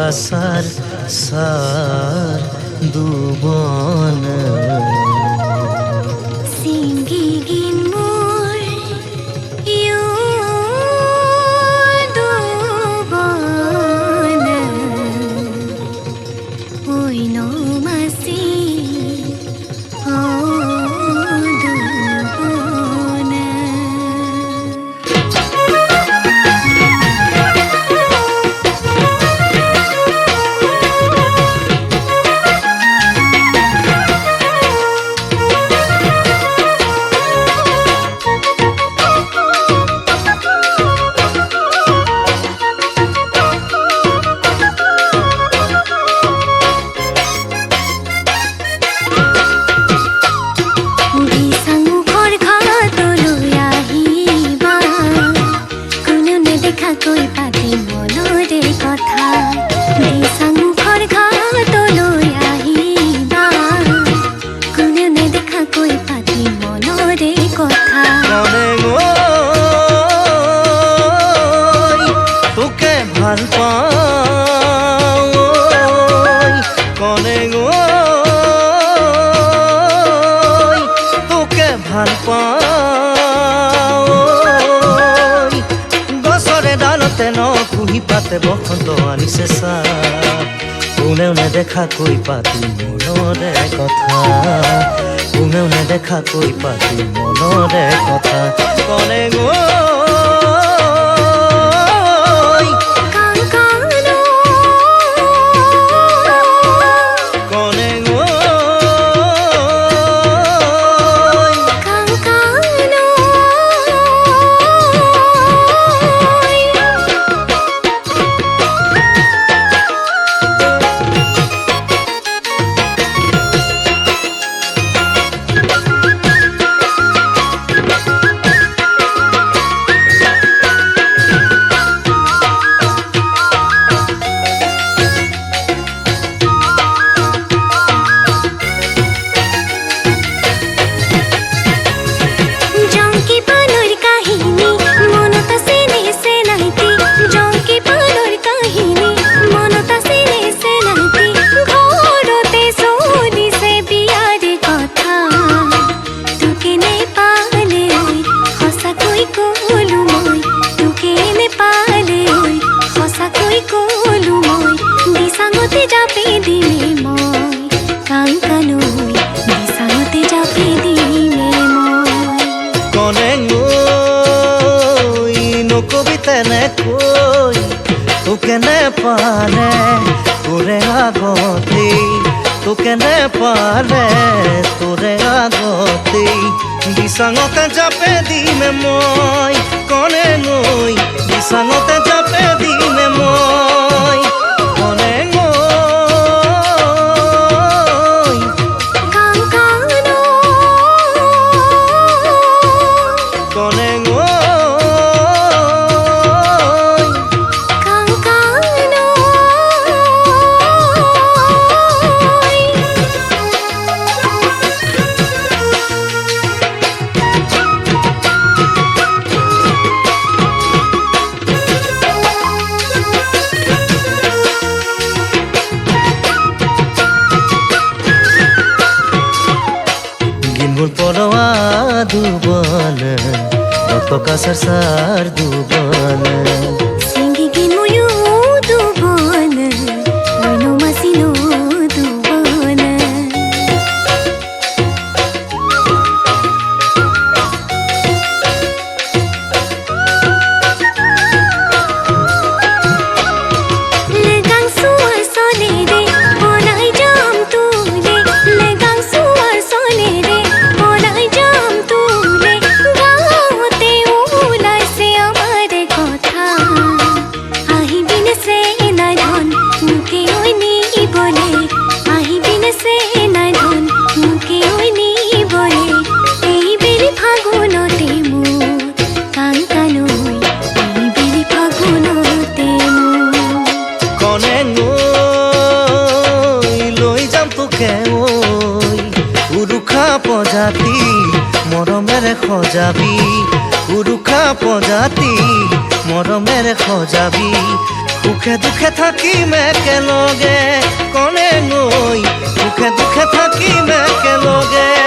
কাছাৰ সাৰ দুবন ভাল পাওঁ কনে তোকে ভাল পাওঁ গছৰে ডালতে ন কুহি পাতে বসন্ত আনিছে চাহ কোনেও নেদেখাকৈ পাতি মনৰে কথা কোনেও নেদেখাকৈ পাতি মনৰে কথা কনে তোকে নেপালে তোৰে আগতেই তোকে নেপালে তোৰে আগতেই বিছাঙতে জাপে দিমে মই কনে নৈ বিছাঙতে জাপে দিমে মই কনে পরোয়া দুবন কাছাৰ সাৰ দুবন প্ৰজাতি মৰমেৰে সজাবি উৰুকা প্ৰজাতি মৰমেৰে সজাবি সুখে দুখে থাকিম একেলগে কনে নৈ সুখে দুখে থাকিম একেলগে